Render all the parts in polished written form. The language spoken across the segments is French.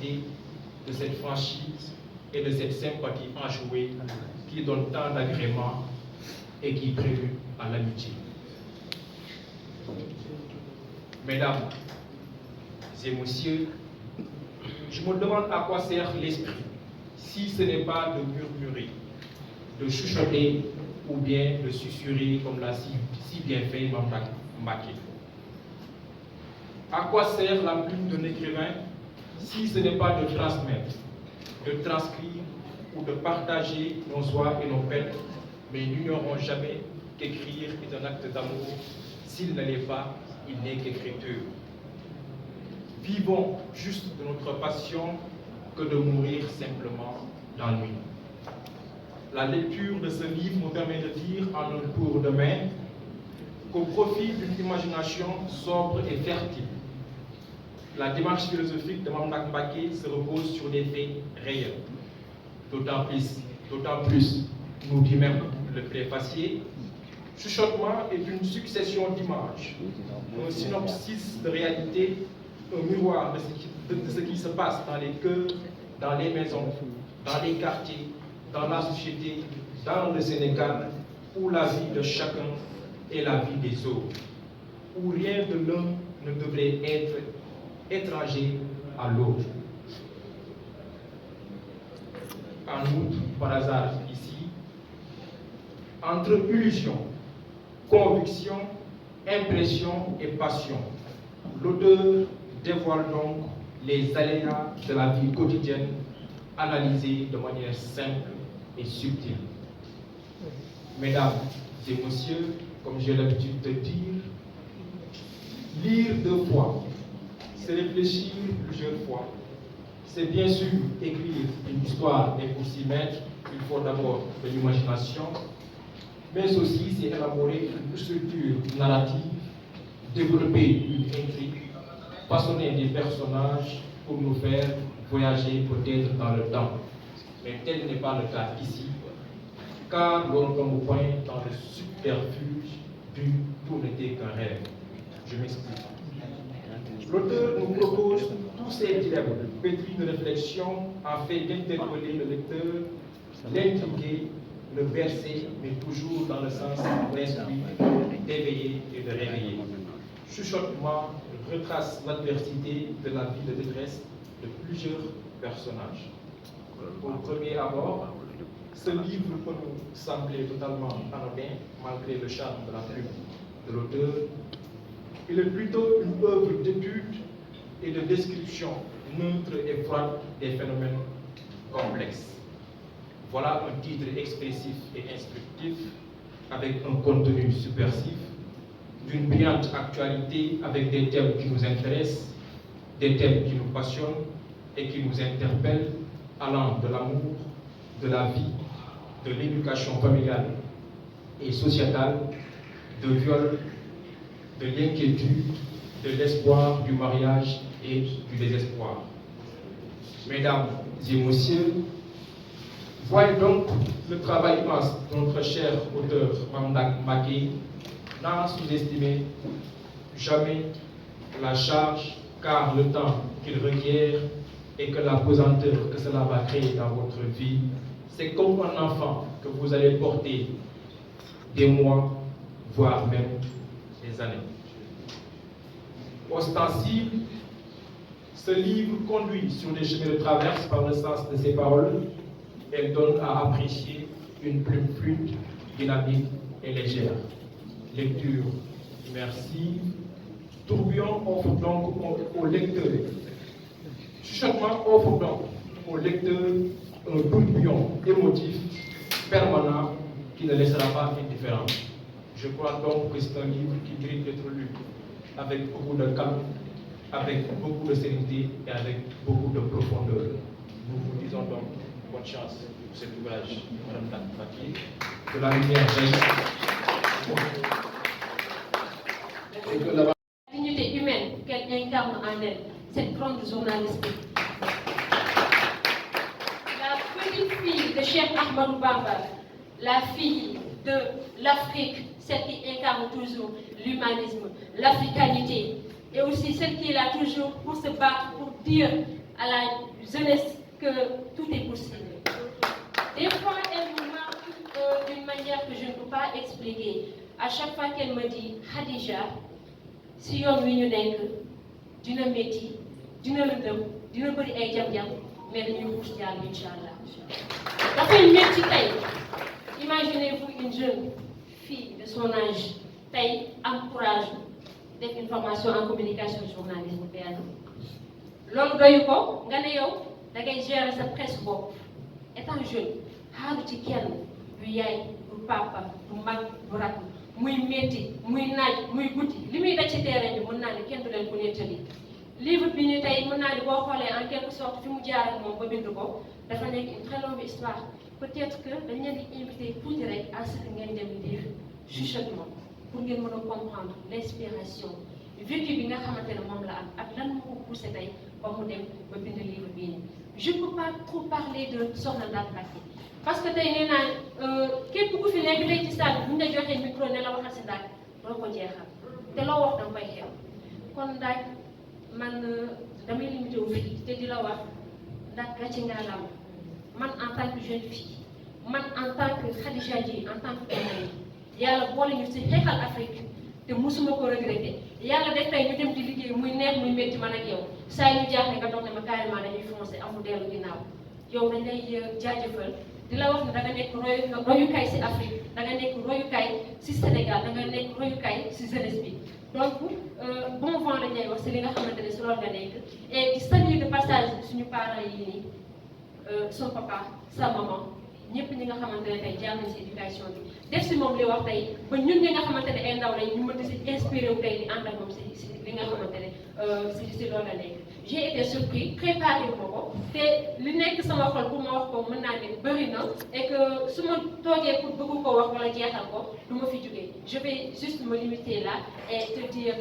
profiter de cette franchise et de cette sympathie enjouée qui donne tant d'agréments et qui prélude à l'amitié. Mesdames et messieurs, je me demande à quoi sert l'esprit, si ce n'est pas de murmurer, de chuchoter ou bien de susurrer comme l'a si bien fait Mamdang Mbaké. À quoi sert la plume d'un écrivain si ce n'est pas de transmettre, de transcrire ou de partager nos joies et nos peines, mais nous n'ignorons jamais qu'écrire est un acte d'amour. S'il ne l'est pas, il n'est qu'écriture. Vivons juste de notre passion que de mourir simplement d'ennui. La lecture de ce livre me permet de dire en un tour de main qu'au profit d'une imagination sobre et fertile, la démarche philosophique de Mamdang Mbaké se repose sur des faits réels. D'autant plus, nous dit même le préfacier, chuchotement est une succession d'images, un synopsis de réalité, un miroir de ce qui se passe dans les cœurs, dans les maisons, dans les quartiers, dans la société, dans le Sénégal, où la vie de chacun est la vie des autres, où rien de l'un ne devrait être étranger à l'autre. En outre, par hasard ici, entre illusion, conviction, impression et passion, l'auteur dévoile donc les aléas de la vie quotidienne analysés de manière simple et subtile. Mesdames et messieurs, comme j'ai l'habitude de dire, lire 2 fois, c'est réfléchir plusieurs fois. C'est bien sûr écrire une histoire, et pour s'y mettre, il faut d'abord de l'imagination, mais aussi c'est élaborer une structure narrative, développer une intrigue, façonner des personnages pour nous faire voyager peut-être dans le temps. Mais tel n'est pas le cas ici, car l'on tombe au point dans le subterfuge du tout n'était qu'un rêve. Je m'explique. L'auteur nous propose tous ces dilemmes pétris de réflexion afin d'interpeller le lecteur, l'intriguer, le bercer, mais toujours dans le sens d'instruire, d'éveiller et de réveiller. Chuchotement retrace l'adversité de la vie de détresse de plusieurs personnages. Au premier abord, ce livre peut nous sembler totalement anodin, malgré le charme de la plume de l'auteur. Il est plutôt une œuvre d'étude et de description neutre et froide des phénomènes complexes. Voilà un titre expressif et instructif, avec un contenu subversif, d'une brillante actualité avec des thèmes qui nous intéressent, des thèmes qui nous passionnent et qui nous interpellent, allant de l'amour, de la vie, de l'éducation familiale et sociétale, de viol, de l'inquiétude, de l'espoir du mariage et du désespoir. Mesdames et messieurs, voyez donc le travail immense de notre cher auteur Mamdang Mbaké, n'a sous-estimé jamais la charge, car le temps qu'il requiert et que la pesanteur que cela va créer dans votre vie, c'est comme un enfant que vous allez porter des mois, voire même des années. Ostensible, ce livre conduit sur des chemins de traverse par le sens de ses paroles. Elle donne à apprécier une plume fluide, dynamique et légère. Lecture immersive. Tourbillon offre donc au lecteur, chuchotement offre donc au lecteur un tourbillon émotif permanent qui ne laissera pas indifférent. Je crois donc que c'est un livre qui mérite d'être lu avec beaucoup de calme, avec beaucoup de sérénité et avec beaucoup de profondeur. Nous vous disons donc bonne chance pour cet ouvrage, Madame Mbaké, que la lumière veille. La dignité humaine qu'elle incarne en elle, cette grande journaliste. La petite fille de Cheikh Ahmadou Bamba, la fille de l'Afrique, celle qui incarne toujours l'humanisme, l'africanité, et aussi celle qui est là toujours pour se battre, pour dire à la jeunesse que tout est possible. Des fois, elle me marque d'une manière que je ne peux pas expliquer. À chaque fois qu'elle me dit Khadija, si yoon wi ñu nekk dina métti dina lëndëm dina bëri ay jam-jam mais dañuy xuus jàll incha allah. dafay métti tey imaginez-vous une jeune fille de son âge tey am courage def une formation en communication journalisme benn loolu doyu ko nga ne yow da ngay gérer sa presse bopp étant jeune xaaru ci kenn du yaay du papa du mag du rakk muy métti muy naaj muy guddi li muy daj ci terrain bi mën naa ne kenn du leen ko nettali livre bi ni tey mën naa ne boo xoolee en quelque sorte fi mu jaar ak moom ba bind ko dafa nekk une très longue histoire peut-être que dañ leen di invité tuuti rek à ce que ngeen dem lire chuchotement pour ngeen mën a comprendre l'inspiration vécu bi nga xamante ne moom la am ak lan moo ko poussé tey ba mu dem ba bind livre bii nii je ne peux pas trop parler de Soxna Ndack Mbacké parce que tey nee naa képp ku fi nekk tey ci salle bu ñu la joxee micro ne la waxal si Ndack doo ko jeexal te loo wax danga koy xew kon Ndack man damay limité wu fii te di la wax Ndack gàcce ngaalaama man en tant que jeune fille man en tant que Khadija Dieye en tant que journaliste yàlla boole ñu si xeexal Afrique te musuma ko regretter yàlla def tey ñu dem di liggéey muy neex muy métti man ak yow saa yu ñu jaaxle nga doog ne ma carrément dañuy foncé amul dellu ginnaaw yow dañ lay jaajëfal di la wax ne da nga nekk royukaay si Afrique da nga nekk royukaay si Sénégal da nga nekk royukaay si jeunesse bi donc bon vent lañ lay wax si li nga xamante ne si loolu nga nekk et di saluer de passage suñu parents yi nii son papa sa maman ñëpp ñi nga xamante ne tey jaar nañ si éducation bi def si moom li wax tey ba ñun ñi nga xamante ne ay ndaw lañ ñu mën di si inspiré wu tey di ànd ak moom si li nga xamante ne si loolu la nekk. j'ai été surpris préparé wu ma ko te li nekk sama xol pour ma wax ko mën naa ne bëri na et que su ma toogee pour bëgg ko wax wala jeexal ko du ma fi jógee je vais juste me limiter là et te dire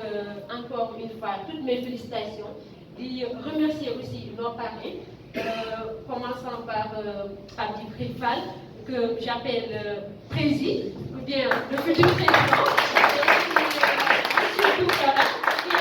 encore une fois toutes mes félicitations di remercier aussi nos parrains. Commençons par Djibril Fall, que j'appelle Prési, ou bien le futur président, et surtout qui a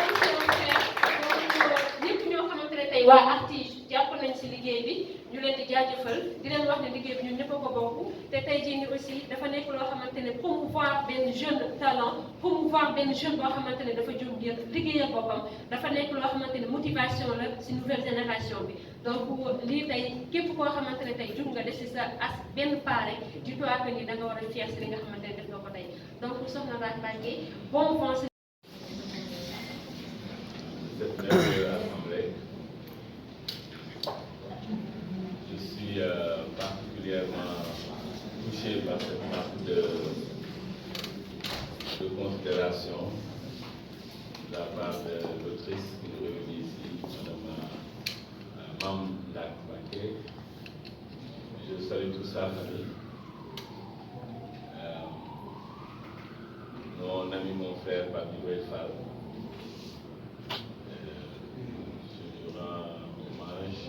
aussi un frère. Donc, ñëpp ñoo xamante ne tey waa Artige jàpp nañ si liggéey bi ñu leen di jaajëfal di leen wax ne liggéey bi ñun ñëpp a ko bokk te tey jii nii aussi dafa nekk loo xamante ne promouvoir benn jeune talent promouvoir benn jeune boo xamante ne dafa jóg ngir liggéeyal boppam dafa nekk loo xamante ne motivation la si nouvelle génération bi. donc lii tey képp koo xamante ne tey jug nga def si sa as benn pare dis-toi que ni da nga war a fier si li nga xamante ne def nga ko tey donc Soxna Ndack Mbacké bon vent. Cette merveilleuse assemblée, je suis particulièrement touché par cette marque de considération de la part de l'autrice qui nous réunit ici, Madame Mame Ndack Mbacké. Je salue toute sa famille. Mon ami, mon frère, Pape Djibril Fall. Je lui rends hommage.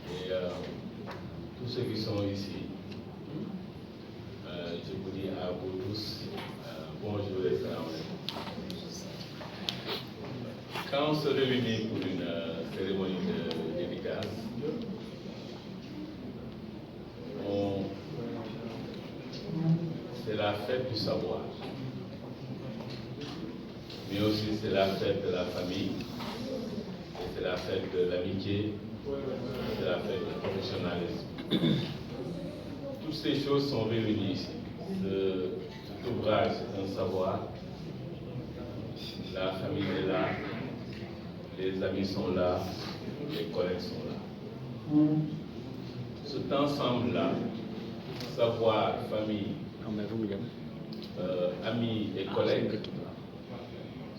Et tous ceux qui sont ici, je vous dis à vous tous, bonjour et salam. Quand on se réunit pour une cérémonie de dédicace, c'est la fête du savoir, mais aussi c'est la fête de la famille, et c'est la fête de l'amitié, c'est la fête du professionnalisme. Toutes ces choses sont réunies ici. Cet ouvrage, c'est un savoir. La famille est là, les amis sont là, les collègues sont là. Cet ensemble-là, savoir, famille, amis et collègues,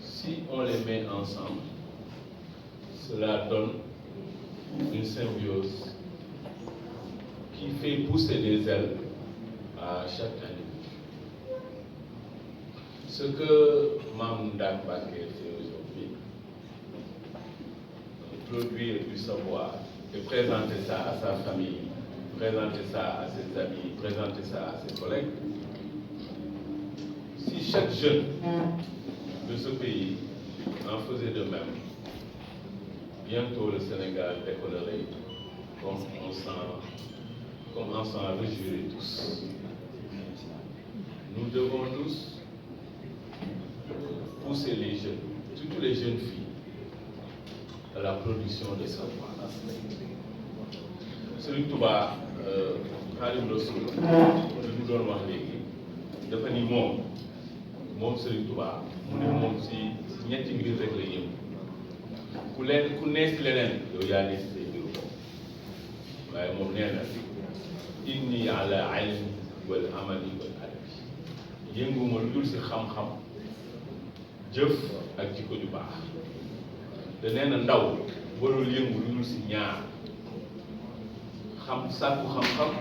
si on les met ensemble, cela donne une symbiose qui fait pousser des ailes à chaque individu. Ce que Mame Ndack Mbacké fait aujourd'hui, produire du savoir et présenter ça à sa famille, présenter ça à ses amis, présenter ça à ses collègues. Si chaque jeune de ce pays en faisait de même, bientôt le Sénégal décollerait comme on s'en réjouirait tous. Nous devons tous pousser les jeunes, surtout les jeunes filles, à la production de savoir. Serigne Touba Xaadimu Rasuul li mu doon wax léegi dafa ni moom Serigne Touba mu ne moom si ñetti mbir rek la yëngu ku nees leneen yow yaa nees say mbiru bopp waaye moom nee na inni ala ilmi wal amali wal adabi yënguma lu dul si xam-xam jëf ak jikko ju baax te nee na ndaw warul yëngu lu dul si ñaar sàkku xam-xam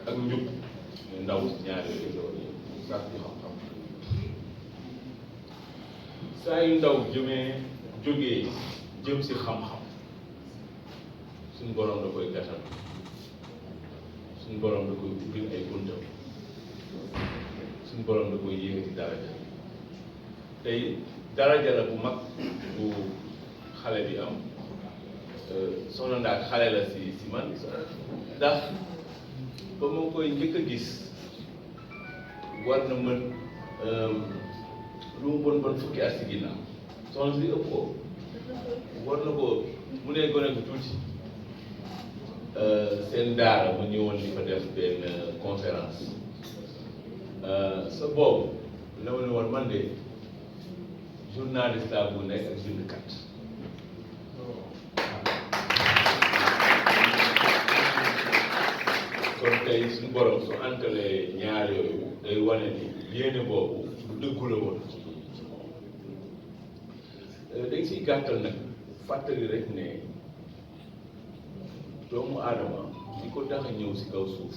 ak njub ñu ndaw si ñaar yooyu loolu sàkku xam-xam saa yu ndaw jógee jëm si xam-xam suñu borom da koy gàttal suñu borom da koy ubbil ay buntam suñu borom da koy yéegati daraja tey daraja la bu mag bu xale bi am soxna Ndaak xale la si man ndax ba ma koy njëkk a gis war na mën lu mu bon fukki at si ginnaaw soxna si ëpp ko war na ko mu ne gone bu tuuti seen daara mu ñëwoon di fa def benn conférence sa boobu la ma ne woon man de journaliste laa bu nekk ak bindkat kon tey suñu borom su antalee ñaar yooyu day wane ni yéene boobu lu dëggu la woon ci moom dañ siy gàttal nag fàttali rek ne doomu aadama li ko tax a ñëw si kaw suuf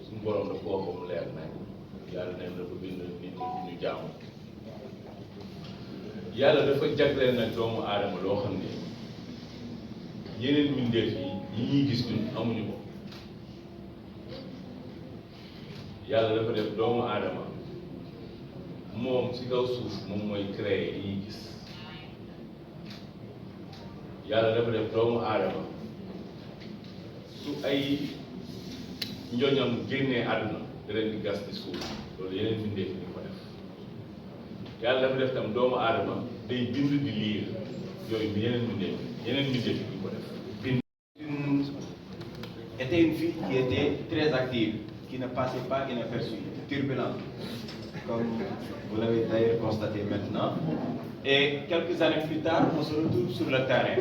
suñu borom daf ko wax mu leer nañ yàlla neen dafa bind nit ñi ñu jaamu yàlla dafa jagleel nag doomu aadama loo xam ne yeneen mbindeef yi ñuy gis ñun amuñu ko yàlla dafa def doomu aadama moom si kaw suuf moom mooy créer yi ñuy gis yàlla dafa def doomu aadama su ay njoñam génnee àdduna da leen di gas di suuf loolu yeneen mbindeef yi ko def yàlla dafa def tam doomu aadama day bind di liir yooyu yeneen mbindeef yi ko def bind. Était une fille qui était très active, qui ne passait pas inaperçue, turbulente, comme vous l'avez d'ailleurs constaté maintenant. Et quelques années plus tard, on se retrouve sur le terrain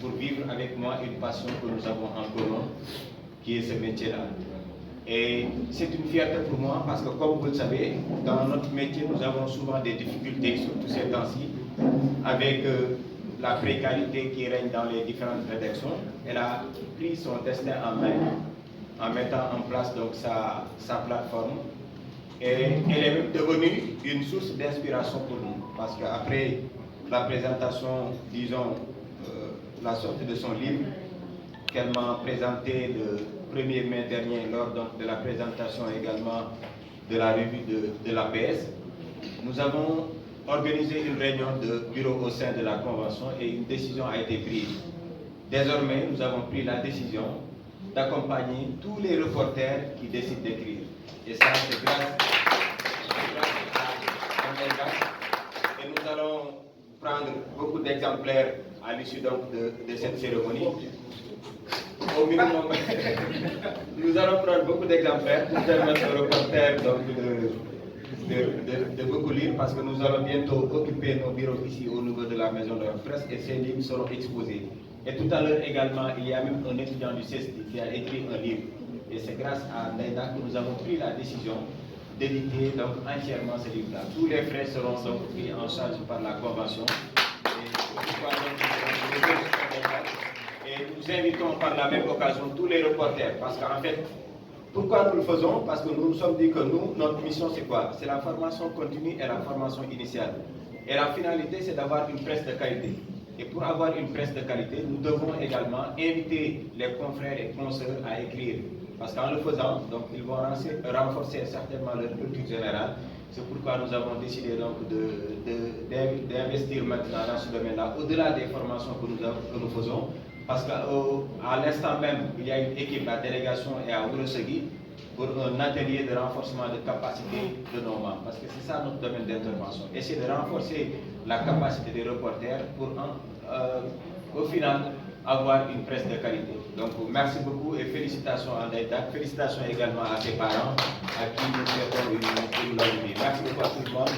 pour vivre avec moi une passion que nous avons en commun, qui est ce métier-là. Et c'est une fierté pour moi parce que, comme vous le savez, dans notre métier, nous avons souvent des difficultés, surtout ces temps-ci, avec la précarité qui règne dans les différentes rédactions. Elle a pris son destin en main en mettant en place donc sa plateforme. Et elle est même devenue une source d'inspiration pour nous. Parce qu'après la présentation, disons, la sortie de son livre, qu'elle m'a présenté le 1er mai dernier lors donc, de la présentation également de la revue de l'APS, nous avons organisé une réunion de bureau au sein de la Convention et une décision a été prise. Désormais, nous avons pris la décision d'accompagner tous les reporters qui décident d'écrire. Et ça, c'est grâce à un et nous allons prendre beaucoup d'exemplaires à l'issue donc de cette cérémonie. Au minimum, nous allons prendre beaucoup d'exemplaires pour permettre aux reporters donc, de beaucoup lire parce que nous allons bientôt occuper nos bureaux ici au niveau de la maison de la presse et ces livres seront exposés. Et tout à l'heure également, il y a même un étudiant du CESTI qui a écrit un livre. Et c'est grâce à Naïda que nous avons pris la décision d'éditer donc entièrement ce livre-là. Tous les frais seront donc pris en charge par la Convention. Et nous invitons par la même occasion tous les reporters parce qu'en fait, pourquoi nous le faisons? Parce que nous nous sommes dit que nous, notre mission c'est quoi? C'est la formation continue et la formation initiale. Et la finalité c'est d'avoir une presse de qualité. Et pour avoir une presse de qualité, nous devons également inviter les confrères et consoeurs à écrire. Parce qu'en le faisant, donc, ils vont renforcer certainement leur culture générale, C'est pourquoi nous avons décidé donc d'investir maintenant dans ce domaine-là, au-delà des formations que nous faisons, parce qu'à l'instant même, il y a une équipe, la délégation est à Ourossogui pour un atelier de renforcement de capacité de nos membres, parce que c'est ça notre domaine d'intervention, essayer de renforcer la capacité des reporters pour au final avoir une presse de qualité. Donc merci beaucoup et félicitations à Ndaïda, félicitations également à ses parents à qui nous souhaitons une longue vie. Merci beaucoup à tout le monde.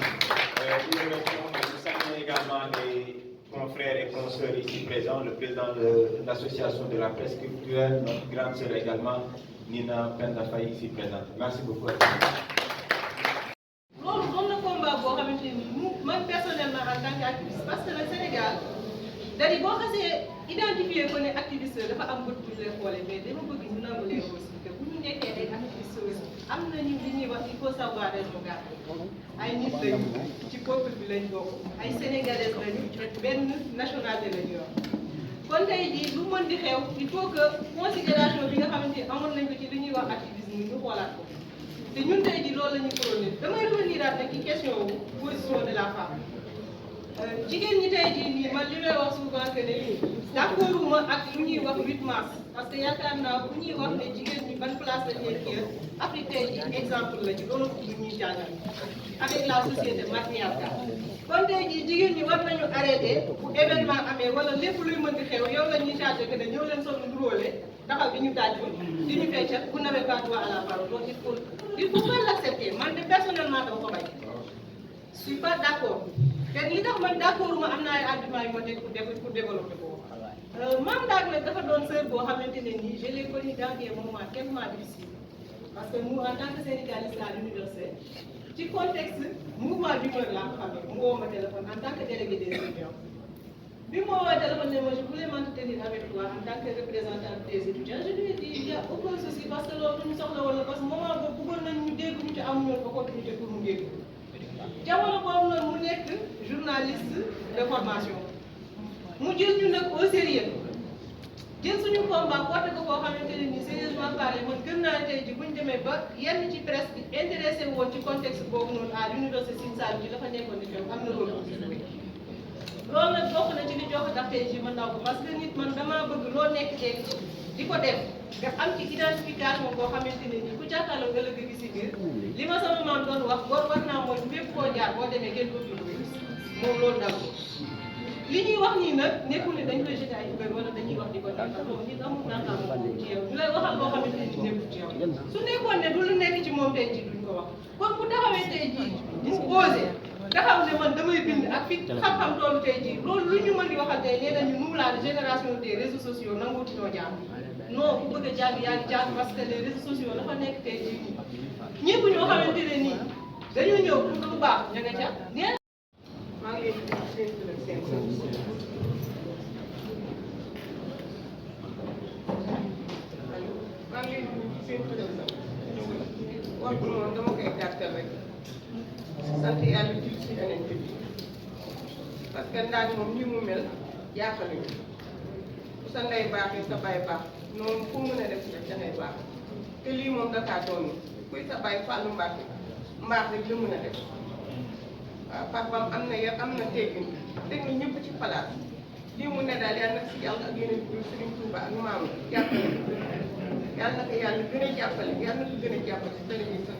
Nous saluons également les confrères et consoeurs ici présents, le président de l'association de la presse culturelle, notre grande sœur également, Nina Pendafaye, ici présente. Merci beaucoup à tous. Moi personnellement en tant qu'activiste, parce que le Sénégal, c'est-à-dire boo xasee identifier ko ne activiste dafa am bët bu ñu lay xoolee mais dama bëgg ñu nangu leen aussi que bu ñu nekkee ay activiste aussi am nañu li ñuy wax il faut savoir raison garder ay nit lañu ci peuple bi lañ bokk ay sénégalais lañu benn nationalité lañu yor kon tey jii lu mën di xew il faut que considération bi nga xamante ni amoon nañ ko ci li ñuy wax activisme ñu xoolaat ko te ñun tey jii loolu la ñuy prôné damay revenir nag ci question position de la femme. jigéen ñi tey jii nii man li may wax souvent que ne d'accorduma ak lu ñuy wax 8 mars parce que yaakaar naa bu ñuy wax ne jigéen ñi ban place la ñuy kii Afrique tey jii exemple la ci loolu lu ñuy jàngal avec la société matriarcale kon tey jii jigéen ñi war nañu arrêté bu événement amee wala lépp luy mën di xew yow la ñuy chargé que ne ñëw leen solo nduróole taxaw di ñu tàjju di ñu feccal vous n'avez pas droit à la parole donc il faut pas l'accepter man de personnellement dama ko bañ je suis pas d'accord. te li tax man d'accord ma am na ay argument yu ma teg pour développer ko Mame Ndack nag dafa doon sœur boo xamante ne nii je l'ai connu dans des moments tellement difficiles parce que nous en tant que syndicaliste à l'université ci contexte mouvement d'humeur laa ko xamee mu woo ma téléphone en tant que délégué des étudiants bi ma woowee téléphone ne ma je voulais m'entretenir avec toi en tant que représentante des étudiants je lui ai dit il y a aucun souci parce que loolu ñu soxla woon la parce que moment boobu bëggoon nañ ñu dégg ñu ci amuñu woon opportunité pour mu dégg jamono boobu noonu mu nekk journaliste de formation mu jël ñu nag au sérieux jël suñu combat porté ko koo xamante ne nii sérieusement parlé man gën naa tey ji buñ demee ba yenn ci presse bi intéressé woon ci contexte boobu noonu à l'université Sine Saloum ci dafa nekkoon di xew am na loolu loolu nag bokk na ci li jox tax tey ji ma ndaw ko parce que nit man damaa bëgg loo nekk tey di ko def nga am ci identification boo xamante ne nii ku jàkkaarloo ëllëg gi si biir li ma sama maam doon wax góor war naa mooy fépp koo jaar boo demee kenn ko moom loolu dal ko li ñuy wax nii nag nekkul ne dañ koy jeté ay bëri wala dañuy wax di ko def non nit amul nakaam ci yow ñu lay waxal boo xamante ne nekkul ci yow su nekkoon ne du lu nekk ci moom tey jii duñ ko wax kon bu taxawee tey jii di posé taxaw ne man damay bind ak fi xam-xam toolu tey jii loolu lu ñu mën di waxal tey nee nañu nous la génération des réseaux sociaux nanguuti ñoo jàng non ku bëgg a jàng yaa ngi jàng parce que les réseaux sociaux dafa nekk tey jii ñëpp ñoo xamante ne nii dañoo ñëw pour lu baax ña nga ca nee maa ngi leen di seen maa ngi leen di seen wax bi moom dama koy gàttal rek sant yàlla ci si yeneen bi parce que ndaaj moom ni mu mel jaaxaluñu bu sa ndey baaxee sa baay baax noonu fu mën a def rek da ngay baax te lii moom dakaa doon kuy sa baay Fallou Mbacke mbaax rek la mën a def waaw papam am na yar am na teggin teg na ñëpp ci palaas lii mu ne daal yàlla na si yàlla ak yeneen bi Serigne Touba ak maam jàppale yàlla na ko yàlla gën a jàppale yàlla na ko gën a jàppale si tële bi sax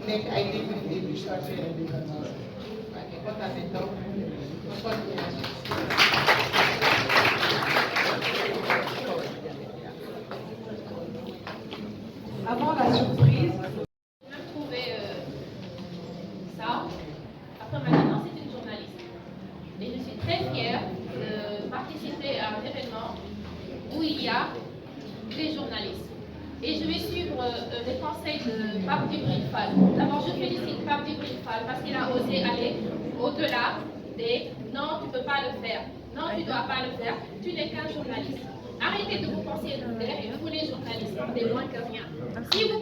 nekk ay déglu yu changé waaye kontaan nañ trop très fière de participer à un événement où il y a des journalistes. Et je vais suivre les conseils de Pape Djibril Fall. D'abord, je félicite Pape Djibril Fall parce qu'il a osé aller au-delà des « non, tu ne peux pas le faire »,« non, tu ne dois pas le faire », tu n'es qu'un journaliste. Arrêtez de vous considérer, vous les journalistes, comme des moins que rien. Si vous vous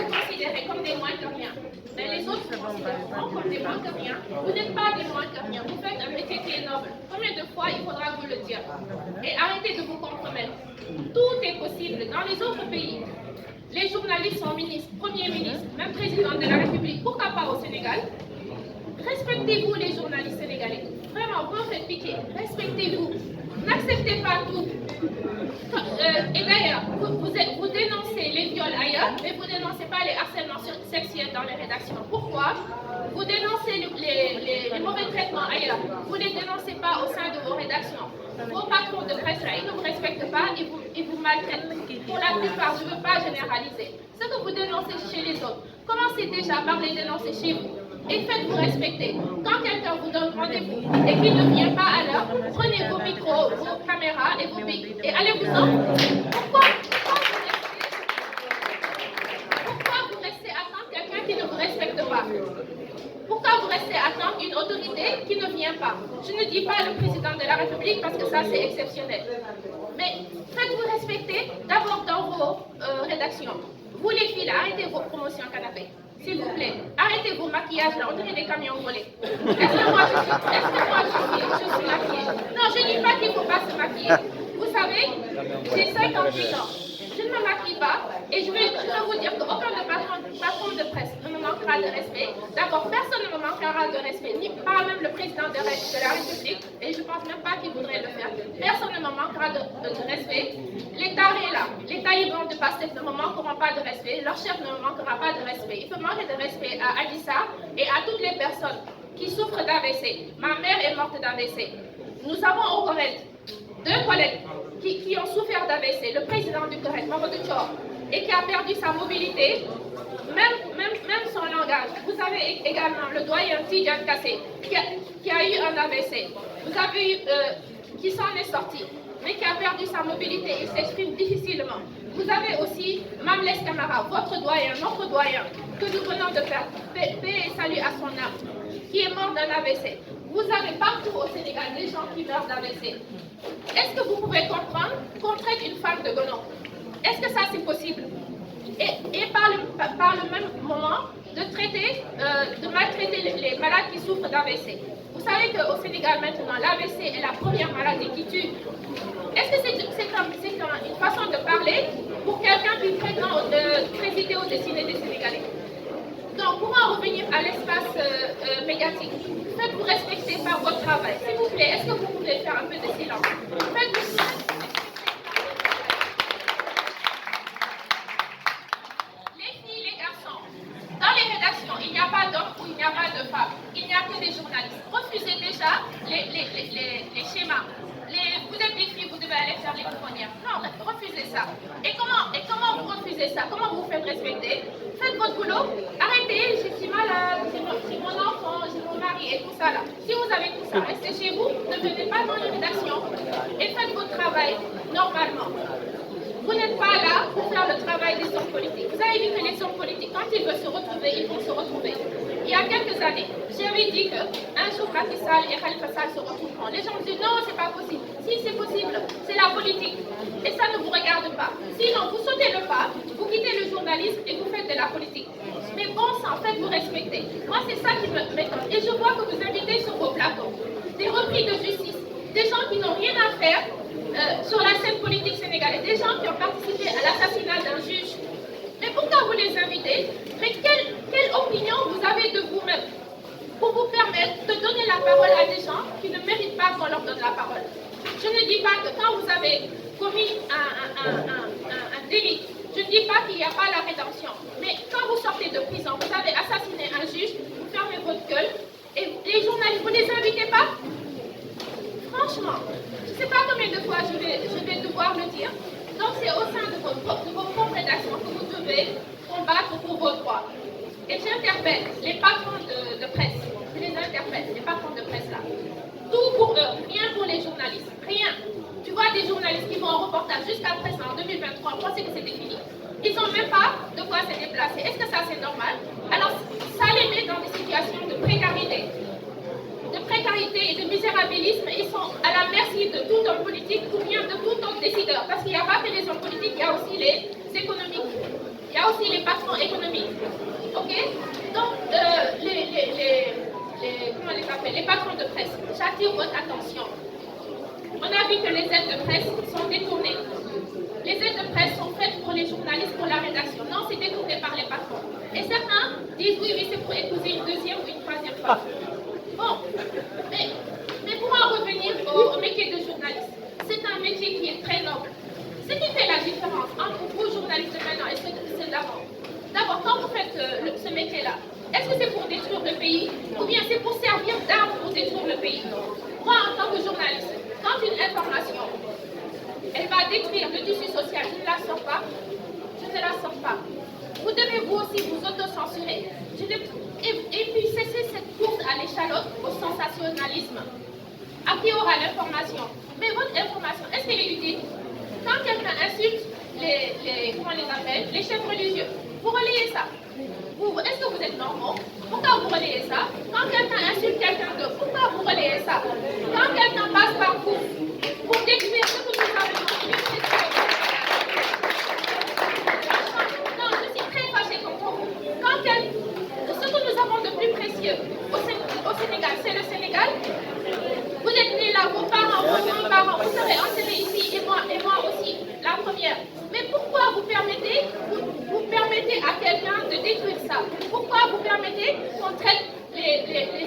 considérez comme des moins que rien, mais les autres vous considéreront comme des moins que rien, vous n'êtes pas des moins que rien, vous faites un métier qui est noble. Combien de fois il faudra vous le dire? Et arrêtez de vous compromettre. Tout est possible dans les autres pays. Les journalistes sont ministres, premiers ministres, même président de la République, pourquoi pas au Sénégal? Respectez-vous les journalistes sénégalais. Vraiment, vous faites pitié. Respectez-vous. N'acceptez pas tout. Et d'ailleurs, vous dénoncez les viols ailleurs, mais vous ne dénoncez pas les harcèlements sexuels dans les rédactions. Pourquoi? Vous dénoncez les mauvais traitements ailleurs. Vous ne les dénoncez pas au sein de vos rédactions. Vos patrons de presse, là, ils ne vous respectent pas et vous maltraitent. Pour la plupart, je ne veux pas généraliser. Ce que vous dénoncez chez les autres, commencez déjà par les dénoncer chez vous. Et faites-vous respecter. Quand quelqu'un vous donne rendez-vous et qu'il ne vient pas à l'heure, prenez vos micros, vos caméras et vos pics et allez-vous-en. Pourquoi vous restez à attendre quelqu'un qui ne vous respecte pas? Pourquoi vous restez à attendre une autorité qui ne vient pas? Je ne dis pas le président de la République parce que ça c'est exceptionnel. Mais faites-vous respecter d'abord dans vos rédactions. Vous les filles, là, arrêtez vos promotions canapé. S'il vous plaît, arrêtez vos maquillages là, on dirait des camions volés. Est-ce que moi je suis maquillée? Non, je ne dis pas qu'il ne faut pas se maquiller. Vous savez, j'ai 58 ans. Je ne me maquille pas et je vais vous dire qu'aucun patron de presse ne me manquera de respect. D'abord, personne ne me manquera de respect, ni pas même le président de la République, et je ne pense même pas qu'il voudrait le faire. Personne ne me manquera de respect. Les tarés là, les talibans de Pastef ne me manqueront pas de respect, leur chef ne me manquera pas de respect. Il faut manquer de respect à Adissa et à toutes les personnes qui souffrent d'AVC. Ma mère est morte d'AVC. Nous avons au Corée 2 collègues qui ont souffert d'AVC, le président du Corée, Mamadou Thior, et qui a perdu sa mobilité, même son langage. Vous avez également le doyen Tidjane Kassé, qui a eu un AVC. Vous avez eu, qui s'en est sorti, mais qui a perdu sa mobilité, il s'exprime difficilement. Vous avez aussi Mamles Camara, votre doyen, notre doyen, que nous venons de perdre, paix et salut à son âme, qui est mort d'un AVC. Vous avez partout au Sénégal des gens qui meurent d'AVC. Est-ce que vous pouvez comprendre qu'on traite une femme de gonon? Est-ce que ça c'est possible? Et par le même moment, de maltraiter les malades qui souffrent d'AVC. Vous savez qu'au Sénégal maintenant, l'AVC est la première maladie qui tue. Est-ce que c'est une façon de parler pour quelqu'un qui prétend présider au destiné des Sénégalais? Donc, pour en revenir à l'espace médiatique, faites-vous respecter par votre travail. S'il vous plaît, est-ce que vous pouvez faire un peu de silence? Les filles, les garçons, dans les rédactions, il n'y a pas d'hommes ou il n'y a pas de femmes. Il n'y a que des journalistes. Refusez déjà les schémas. Vous êtes des filles, vous devez aller faire les pouponnières. Non, refusez ça. Et comment vous refusez ça? Comment vous faites respecter? Faites votre boulot. Arrêtez, je suis malade, j'ai mon enfant, j'ai mon mari et tout ça là. Si vous avez tout ça, restez chez vous, ne venez pas dans les rédactions et faites votre travail normalement. Vous n'êtes pas là pour faire le travail des hommes politiques. Vous avez vu que les hommes politiques, quand ils veulent se retrouver, ils vont se retrouver. Il y a quelques années, j'avais dit qu'un jour Macky Sall et Khalifa Sall se retrouveront. Les gens disent non, c'est pas possible. Si, c'est possible, c'est la politique. Et ça ne vous regarde pas. Sinon, vous sautez le pas, vous quittez le journalisme et vous faites de la politique. Mais bon sang, faites-vous respecter. Moi, c'est ça qui m'étonne. Et je vois que vous invitez sur vos plateaux des repris de justice, des gens qui n'ont rien à faire sur la scène politique sénégalaise, des gens qui ont participé à l'assassinat d'un juge. Mais pourquoi vous les invitez? Mais quelle opinion vous avez de vous-même pour vous permettre de donner la parole à des gens qui ne méritent pas qu'on leur donne la parole? Je ne dis pas que quand vous avez commis un délit, je ne dis pas qu'il n'y a pas la rédemption. Mais quand vous sortez de prison, vous avez assassiné un juge, vous fermez votre gueule, et les journalistes, vous ne les invitez pas? Franchement, je ne sais pas combien de fois je vais devoir le dire. Donc c'est au sein de vos propres rédactions que vous devez combattre pour vos droits. Et j'interpelle les patrons de là jusqu'à présent, en 2023, pensaient que c'était fini. Ils n'ont même pas de quoi se déplacer. Est-ce que ça c'est normal? Alors ça les met dans des situations de précarité. Et de misérabilisme, ils sont à la merci de tout homme politique ou bien de tout autre décideur. Parce qu'il n'y a pas que les hommes politiques, il y a aussi les économiques. Il y a aussi les patrons économiques. Ok? Donc, comment les appelle? Les patrons de presse, j'attire votre attention. On a vu que les aides de presse sont détournées. Les aides de presse sont faites pour les journalistes, pour la rédaction. Non, c'est détourné par les patrons. Et certains disent oui, mais c'est pour épouser une deuxième ou une troisième fois. Bon, mais pour en revenir au métier de journaliste, c'est un métier qui est très noble. Ce qui fait la différence entre vous, journalistes de maintenant, et ceux d'avant. D'abord, quand vous faites ce métier-là, est-ce que c'est pour détruire le pays ou bien c'est pour servir d'arme pour détruire le pays? Moi, en tant que journaliste, quand une information, elle va détruire le tissu social, je ne la sors pas, Vous devez vous aussi vous autocensurer. Et puis cesser cette course à l'échalote, au sensationnalisme. À qui aura l'information? Mais votre information, est-ce qu'elle est utile? Quand quelqu'un insulte comment on les appelle, les chefs religieux, vous relayez ça. Est-ce que vous êtes normaux? Pourquoi vous relayez ça? Quand quelqu'un insulte quelqu'un d'autre, pourquoi vous relayez ça? Quand quelqu'un passe par vous pour détruire ce que nous avons dit, non, je suis très fâchée contre vous. Ce que nous avons de plus précieux au Sénégal, c'est le Sénégal. Vous êtes nés là, vos parents, vos grands-parents, vous serez enterrés ici, et moi aussi, la première. Mais pourquoi vous permettez à quelqu'un de détruire ça? Pourquoi vous permettez qu'on traite les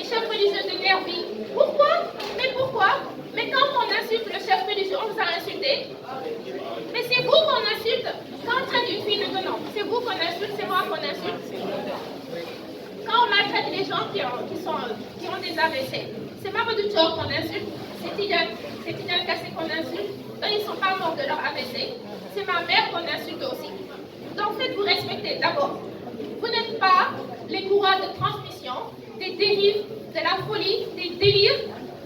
chefs religieux de nervis? Pourquoi? Mais pourquoi? Mais quand on insulte le chef religieux, on vous a insulté. Mais c'est vous qu'on insulte. Quand on traite une fille de nom, c'est vous qu'on insulte, c'est moi qu'on insulte. Quand on maltraite les gens qui ont des AVC, c'est Mamadou Thior qu'on insulte, c'est Tidiane Kassé qu'on insulte. Eux, ils ne sont pas morts de leur AVC. C'est ma mère qu'on insulte aussi. Donc faites-vous respecter d'abord. Vous n'êtes pas les courroies de transmission des dérives, de la folie, des délires,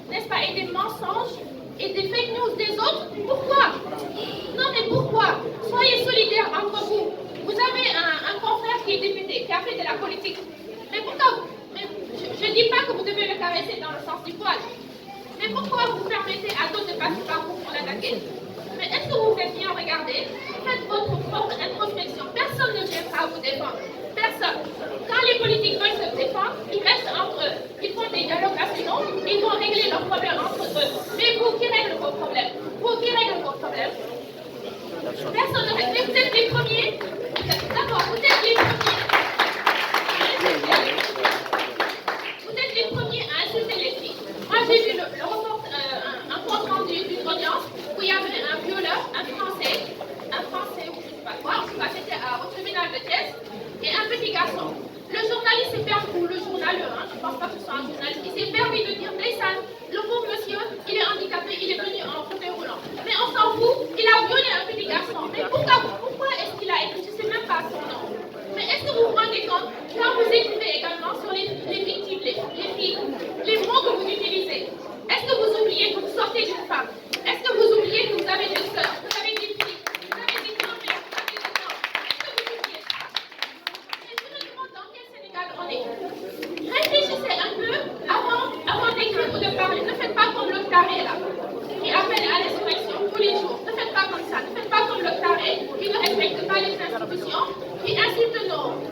n'est-ce pas, et des mensonges et des fake news des autres. Pourquoi? Non mais pourquoi? Soyez solidaires entre vous. Vous avez un confrère qui est député, qui a fait de la politique. Mais pourquoi? Je ne dis pas que vous devez le caresser dans le sens du poil. Mais pourquoi vous permettez à d'autres de passer par vous pour l'attaquer? Mais est-ce que vous vous êtes bien regardé? Faites votre propre introspection. Personne ne viendra vous défendre. Personne. Quand les politiques veulent se défendre, ils restent entre eux. Ils font des dialogues nationaux, ils vont régler leurs problèmes entre eux. Mais vous qui réglez vos problèmes, personne ne règle. Mais vous êtes les premiers. D'accord, vous êtes les premiers. Vous êtes les premiers à insulter les filles. Moi, j'ai vu un compte rendu d'une audience où il y avait un violeur, un Français, ou je ne sais pas quoi, en tout cas c'était au tribunal de Thiès, et un petit garçon. Le journaliste s'est permis, ou le journaleur, je ne pense pas que ce soit un journaliste, il s'est permis de dire, Ndeysaan, le pauvre monsieur, il est handicapé, il est venu en fauteuil roulant. Mais on s'en fout, il a violé un petit garçon. Mais pourquoi est-ce qu'il a écrit? Je ne sais même pas son nom. Mais est-ce que vous vous rendez compte, quand vous écrivez également sur les victimes, les filles, les mots que vous utilisez, est-ce que vous oubliez que vous sortez d'une femme? Est-ce que vous oubliez que vous avez des soeurs, vous avez des filles, vous avez des grand-mères, vous avez des enfants? Est-ce que vous oubliez ça? Mais je me demande dans quel Sénégal on est. Réfléchissez un peu avant d'écrire ou de parler. Ne faites pas comme le carré là, qui appelle à l'insurrection tous les jours. Ne faites pas comme ça. Ne faites pas comme le carré, qui ne respecte pas les institutions, qui insulte nos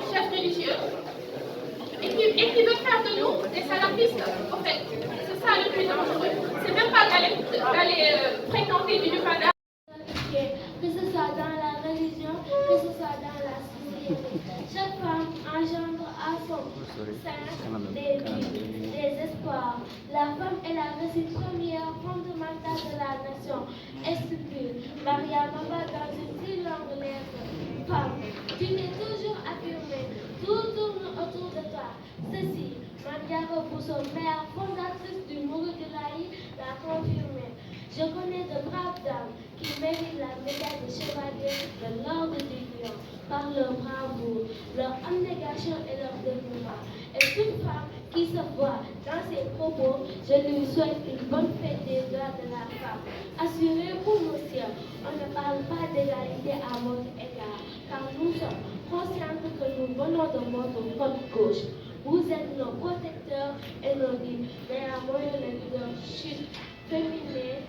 chefs religieux. Et qui veut faire de nous des salafistes, en fait. C'est ça le plus dangereux. C'est même pas d'aller fréquenter du Lufana. Que ce soit dans la religion, que ce soit dans la société. Chaque femme engendre à son sein des vies, des espoirs. La femme est la racine première fondamentale de la nation. Explique Mariama dans une si longue lettre. Femme, tu t'es toujours affirmée, tout tourne autour de toi. Ceci, Mandiago Bousso, mère fondatrice du Mourou de l'Aï, l'a confirmé. Je connais de braves dames qui méritent la médaille de chevalier de l'ordre du opinion, par leur bravoure, leur abnégation et leur dévouement. Et toute femme qui se voit dans ces propos, je lui souhaite une bonne fête des droits de la femme. Assurez-vous, monsieur, on ne parle pas d'égalité à votre égard, car nous sommes conscients que nous venons de votre côte gauche. Vous êtes nos protecteurs et nos guides. Néanmoins, le leadership féminin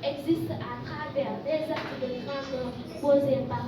existe à travers des actes de grandeur posés par